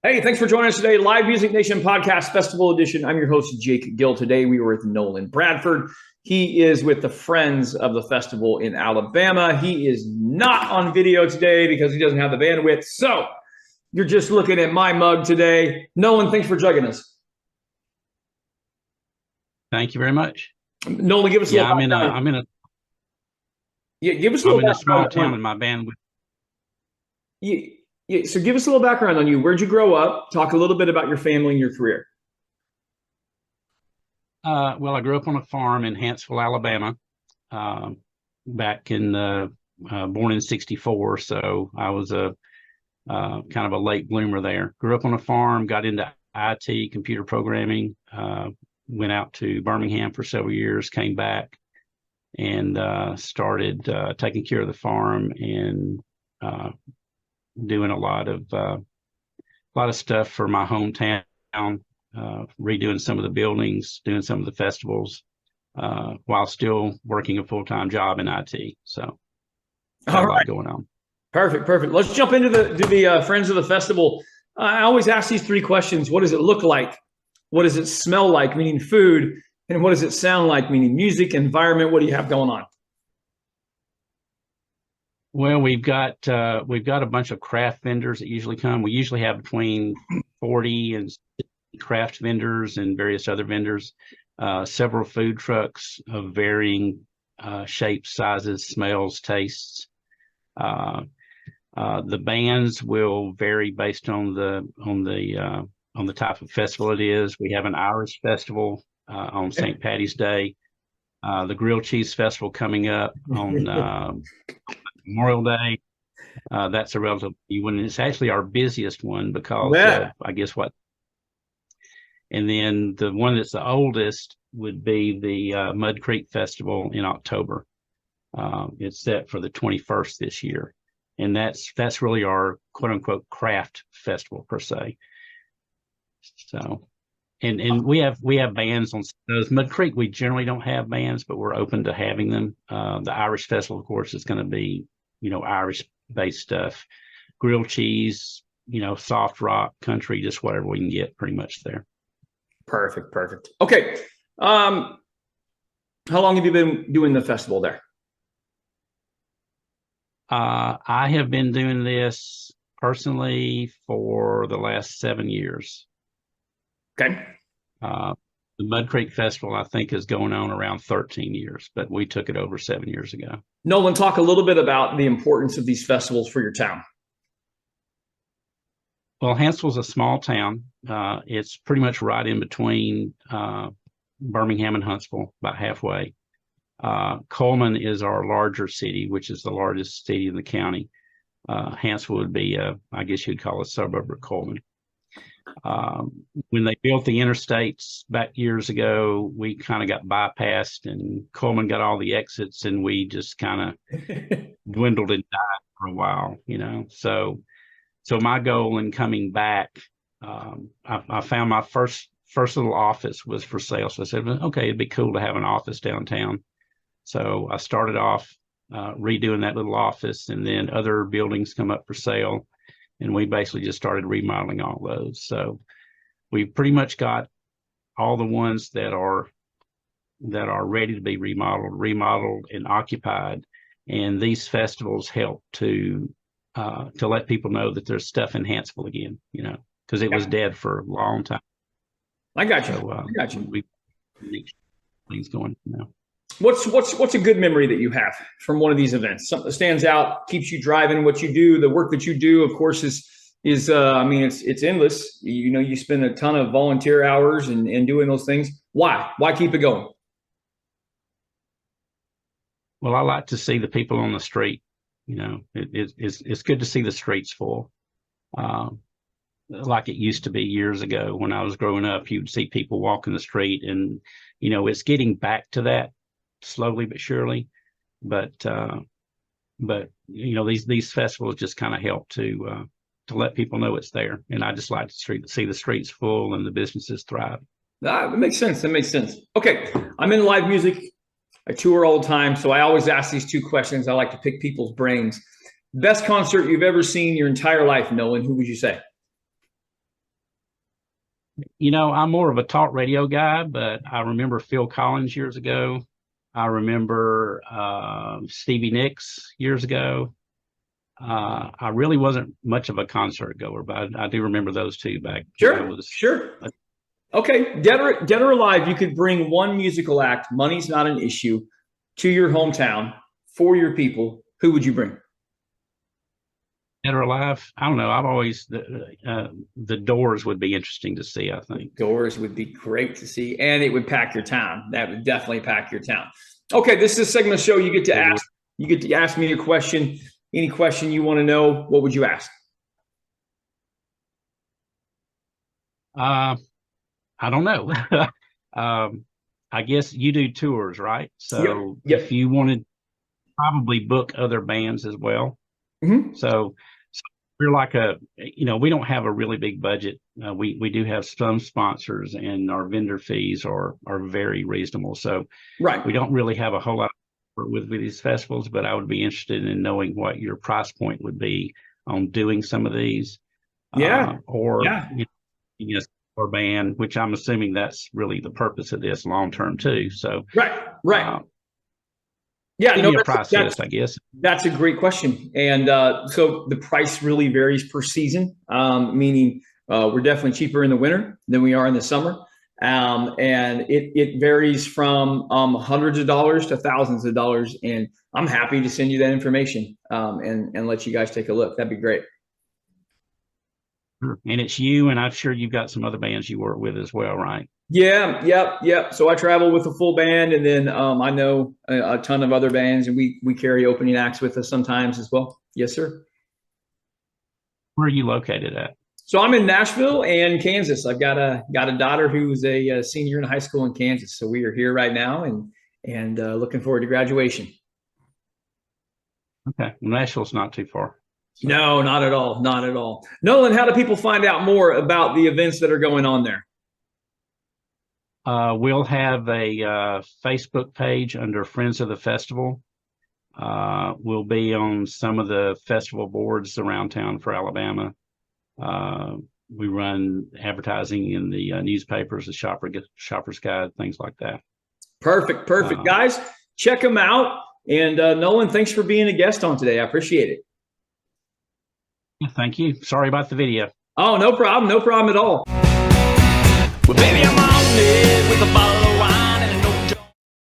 Hey, thanks for joining us today. Live Music Nation Podcast Festival Edition. I'm your host, Jake Gill. Today we were with Nolan Bradford. He is with the Friends of the Festival in Alabama. He is not on video today because he doesn't have the bandwidth. So you're just looking at my mug today. Nolan, thanks for joining us. Thank you very much. Nolan, give us a little background. Give us a little I'm in a small town and my bandwidth. So give us a little background on you. Where'd you grow up? Talk a little bit about your family and your career. Well, I grew up on a farm in Hanceville, Alabama, back in born in '64. So I was a kind of a late bloomer there. Grew up on a farm, got into IT, computer programming, went out to Birmingham for several years, came back and started taking care of the farm and doing a lot of stuff for my hometown, redoing some of the buildings, doing some of the festivals, while still working a full-time job in IT. So a lot going on. Perfect. Let's jump into the Friends of the Festival. I always ask these three questions. What does it look like? What does it smell like, meaning food? And what does it sound like, meaning music, environment? What do you have going on? Well, we've got a bunch of craft vendors that usually come. We usually have between 40 and 60 craft vendors and various other vendors, several food trucks of varying shapes, sizes, smells, tastes. The bands will vary based on the type of festival it is. We have an Irish festival on St. Patty's Day. The Grilled Cheese Festival coming up on Memorial Day. That's a relative one. It's actually our busiest one because I guess what. And then the one that's the oldest would be the Mud Creek Festival in October. It's set for the 21st this year, and that's really our quote unquote craft festival per se. So, and we have bands on those. Mud Creek, we generally don't have bands, but we're open to having them. The Irish Festival, of course, is going to be Irish-based stuff, grilled cheese, soft rock, country, just whatever we can get pretty much there. Perfect. Okay. How long have you been doing the festival there? I have been doing this personally for the last 7 years. Okay. The Mud Creek Festival, I think, is going on around 13 years, but we took it over 7 years ago. Nolan, talk a little bit about the importance of these festivals for your town. Well, Hanceville's a small town. It's pretty much right in between Birmingham and Huntsville, about halfway. Coleman is our larger city, which is the largest city in the county. Hanceville would be, I guess you'd call a suburb of Coleman. When they built the interstates back years ago, we kind of got bypassed and Coleman got all the exits and we just kind of dwindled and died for a while, So my goal in coming back, I found my first little office was for sale. So I said, okay, it'd be cool to have an office downtown. So I started off redoing that little office, and then other buildings come up for sale. And we basically just started remodeling all those. So we pretty much got all the ones that are ready to be remodeled and occupied. And these festivals help to let people know that there's stuff in Hanceville again, because it was dead for a long time. I got you. So, I got you. We things going now. What's a good memory that you have from one of these events? Something that stands out, keeps you driving what you do. The work that you do, of course, is it's endless. You spend a ton of volunteer hours and doing those things. Why keep it going? Well, I like to see the people on the street. It's good to see the streets full. Like it used to be years ago when I was growing up, you'd see people walking the street, and it's getting back to that slowly but surely. But these festivals just kind of help to let people know it's there, and I just like to see the streets full and the businesses thrive. That makes sense. Okay, I'm in live music. I tour all the time, so I always ask these two questions. I like to pick people's brains. Best concert you've ever seen your entire life, Nolan? Who would you say? I'm more of a talk radio guy, but I remember Phil Collins years ago. I remember Stevie Nicks years ago. I really wasn't much of a concert goer, but I do remember those two back when I was. Sure. Okay, dead or alive, you could bring one musical act. Money's not an issue to your hometown for your people. Who would you bring? Dead or alive? I don't know. I've always the Doors would be interesting to see. I think Doors would be great to see, and it would pack your town. That would definitely pack your town. Okay, this is a segment of the show. You get to ask. You get to ask me a question. Any question you want to know, what would you ask? I don't know. I guess you do tours, right? So Yep. if you wanted, probably book other bands as well. Mm-hmm. So we're like we don't have a really big budget. We do have some sponsors, and our vendor fees are very reasonable. So right, we don't really have a whole lot with these festivals, but I would be interested in knowing what your price point would be on doing some of these. Or band, which I'm assuming that's really the purpose of this long term too. So right. Price list, I guess. That's a great question. And so the price really varies per season, meaning we're definitely cheaper in the winter than we are in the summer. And it varies from hundreds of dollars to thousands of dollars. And I'm happy to send you that information and let you guys take a look. That'd be great. And it's you, and I'm sure you've got some other bands you work with as well, right? Yeah, yep. So I travel with a full band, and then I know a ton of other bands, and we carry opening acts with us sometimes as well. Yes, sir. Where are you located at? So I'm in Nashville and Kansas. I've got a daughter who's a senior in high school in Kansas. So we are here right now and looking forward to graduation. Okay, well, Nashville's not too far. So. No, not at all. Not at all. Nolan, how do people find out more about the events that are going on there? We'll have a Facebook page under Friends of the Festival. We'll be on some of the festival boards around town for Alabama. We run advertising in the newspapers, the Shopper's Guide, things like that. Perfect. Guys, check them out. And Nolan, thanks for being a guest on today. I appreciate it. Thank you. Sorry about the video. Oh, no problem. No problem at all. Well, baby, I'm on it with a bottle